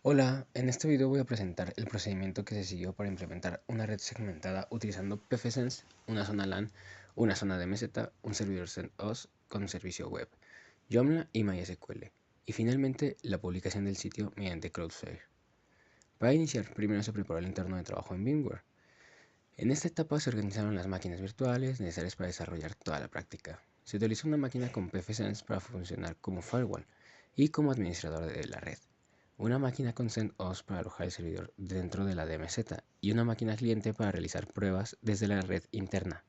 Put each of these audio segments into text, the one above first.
Hola, en este video voy a presentar el procedimiento que se siguió para implementar una red segmentada utilizando pfSense, una zona LAN, una zona DMZ, un servidor CentOS con servicio web, Joomla y MySQL, y finalmente la publicación del sitio mediante Cloudflare. Para iniciar, primero se preparó el entorno de trabajo en VMware. En esta etapa se organizaron las máquinas virtuales necesarias para desarrollar toda la práctica. Se utilizó una máquina con pfSense para funcionar como firewall y como administrador de la red, una máquina con CentOS para alojar el servidor dentro de la DMZ y una máquina cliente para realizar pruebas desde la red interna.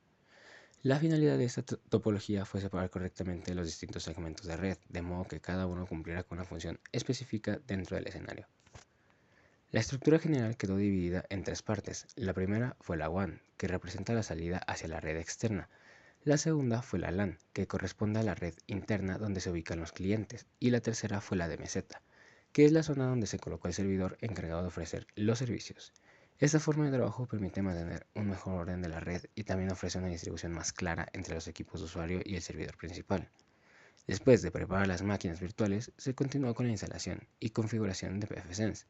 La finalidad de esta topología fue separar correctamente los distintos segmentos de red, de modo que cada uno cumpliera con una función específica dentro del escenario. La estructura general quedó dividida en tres partes. La primera fue la WAN, que representa la salida hacia la red externa. La segunda fue la LAN, que corresponde a la red interna donde se ubican los clientes. Y la tercera fue la DMZ, que es la zona donde se colocó el servidor encargado de ofrecer los servicios. Esta forma de trabajo permite mantener un mejor orden de la red y también ofrece una distribución más clara entre los equipos de usuario y el servidor principal. Después de preparar las máquinas virtuales, se continuó con la instalación y configuración de pfSense.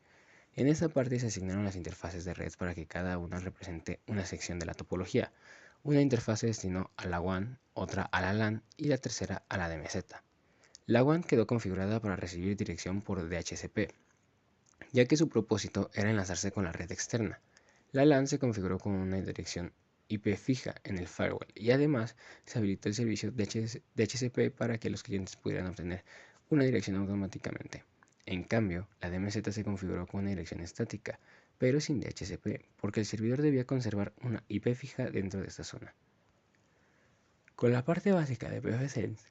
En esta parte se asignaron las interfaces de red para que cada una represente una sección de la topología. Una interfaz se destinó a la WAN, otra a la LAN y la tercera a la DMZ. La WAN quedó configurada para recibir dirección por DHCP, ya que su propósito era enlazarse con la red externa. La LAN se configuró con una dirección IP fija en el firewall y además se habilitó el servicio DHCP para que los clientes pudieran obtener una dirección automáticamente. En cambio, la DMZ se configuró con una dirección estática, pero sin DHCP, porque el servidor debía conservar una IP fija dentro de esta zona. Con la parte básica de pfSense,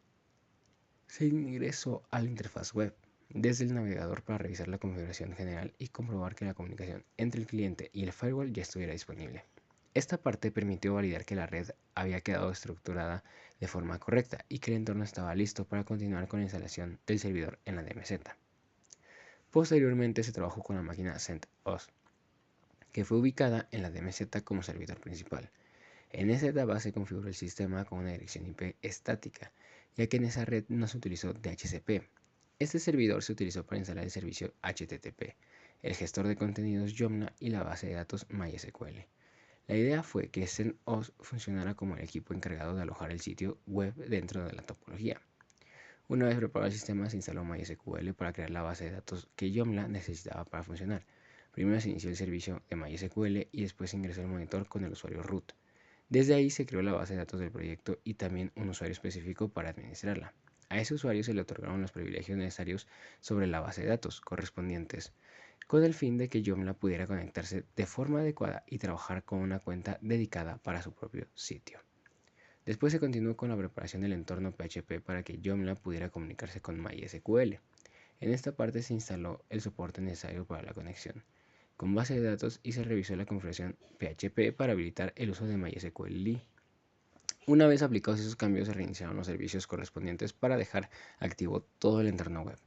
se ingresó a la interfaz web desde el navegador para revisar la configuración general y comprobar que la comunicación entre el cliente y el firewall ya estuviera disponible. Esta parte permitió validar que la red había quedado estructurada de forma correcta y que el entorno estaba listo para continuar con la instalación del servidor en la DMZ. Posteriormente se trabajó con la máquina CentOS, que fue ubicada en la DMZ como servidor principal. En esa etapa se configuró el sistema con una dirección IP estática, ya que en esa red no se utilizó DHCP. Este servidor se utilizó para instalar el servicio HTTP, el gestor de contenidos Joomla y la base de datos MySQL. La idea fue que CentOS funcionara como el equipo encargado de alojar el sitio web dentro de la topología. Una vez preparado el sistema, se instaló MySQL para crear la base de datos que Joomla necesitaba para funcionar. Primero se inició el servicio de MySQL y después se ingresó el monitor con el usuario root. Desde ahí se creó la base de datos del proyecto y también un usuario específico para administrarla. A ese usuario se le otorgaron los privilegios necesarios sobre la base de datos correspondientes, con el fin de que Joomla pudiera conectarse de forma adecuada y trabajar con una cuenta dedicada para su propio sitio. Después se continuó con la preparación del entorno PHP para que Joomla pudiera comunicarse con MySQL. En esta parte se instaló el soporte necesario para la conexión con base de datos y se revisó la configuración PHP para habilitar el uso de MySQL. Una vez aplicados esos cambios, se reiniciaron los servicios correspondientes para dejar activo todo el entorno web.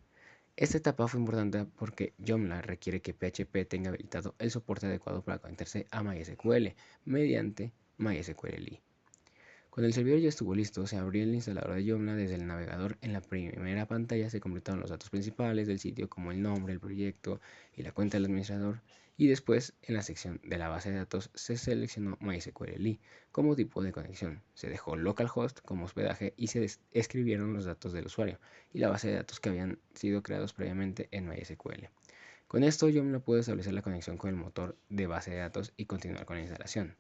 Esta etapa fue importante porque Joomla requiere que PHP tenga habilitado el soporte adecuado para conectarse a MySQL mediante MySQL. Cuando el servidor ya estuvo listo, se abrió el instalador de Joomla desde el navegador. En la primera pantalla se completaron los datos principales del sitio como el nombre, el proyecto y la cuenta del administrador. Y después, en la sección de la base de datos, se seleccionó MySQL como tipo de conexión. Se dejó localhost como hospedaje y se escribieron los datos del usuario y la base de datos que habían sido creados previamente en MySQL. Con esto, Joomla puede establecer la conexión con el motor de base de datos y continuar con la instalación.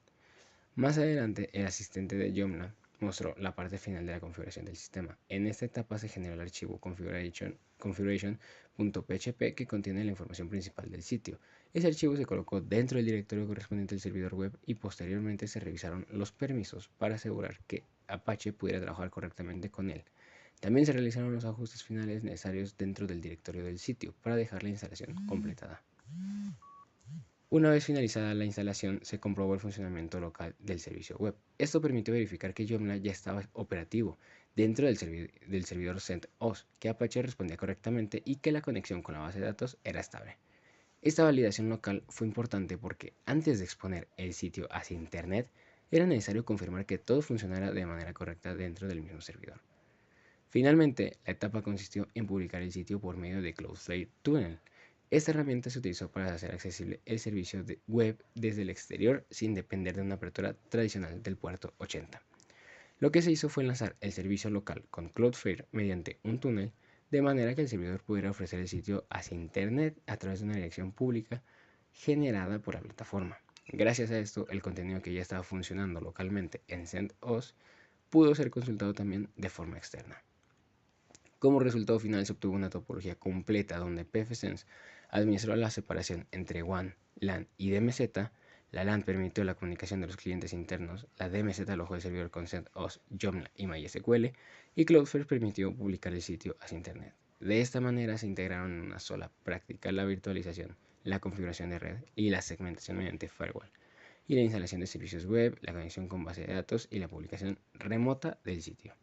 Más adelante, el asistente de Joomla mostró la parte final de la configuración del sistema. En esta etapa se generó el archivo configuration.php que contiene la información principal del sitio. Ese archivo se colocó dentro del directorio correspondiente al servidor web y posteriormente se revisaron los permisos para asegurar que Apache pudiera trabajar correctamente con él. También se realizaron los ajustes finales necesarios dentro del directorio del sitio para dejar la instalación completada. Una vez finalizada la instalación, se comprobó el funcionamiento local del servicio web. Esto permitió verificar que Joomla ya estaba operativo dentro del servidor CentOS, que Apache respondía correctamente y que la conexión con la base de datos era estable. Esta validación local fue importante porque antes de exponer el sitio hacia Internet, era necesario confirmar que todo funcionara de manera correcta dentro del mismo servidor. Finalmente, la etapa consistió en publicar el sitio por medio de Cloudflare Tunnel. Esta herramienta se utilizó para hacer accesible el servicio de web desde el exterior sin depender de una apertura tradicional del puerto 80. Lo que se hizo fue lanzar el servicio local con Cloudflare mediante un túnel, de manera que el servidor pudiera ofrecer el sitio hacia Internet a través de una dirección pública generada por la plataforma. Gracias a esto, el contenido que ya estaba funcionando localmente en CentOS pudo ser consultado también de forma externa. Como resultado final se obtuvo una topología completa donde pfSense administró la separación entre WAN, LAN y DMZ. La LAN permitió la comunicación de los clientes internos, la DMZ alojó el servidor con CentOS, Joomla y MySQL, y Cloudflare permitió publicar el sitio hacia Internet. De esta manera se integraron en una sola práctica la virtualización, la configuración de red y la segmentación mediante firewall, y la instalación de servicios web, la conexión con base de datos y la publicación remota del sitio.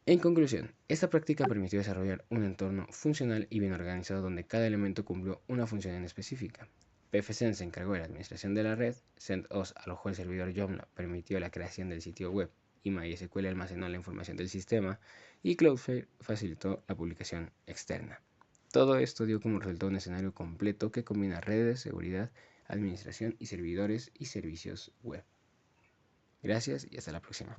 En conclusión, esta práctica permitió desarrollar un entorno funcional y bien organizado donde cada elemento cumplió una función en específica. pfSense se encargó de la administración de la red, CentOS alojó el servidor Joomla, permitió la creación del sitio web y MySQL almacenó la información del sistema, y Cloudflare facilitó la publicación externa. Todo esto dio como resultado un escenario completo que combina redes, seguridad, administración y servidores y servicios web. Gracias y hasta la próxima.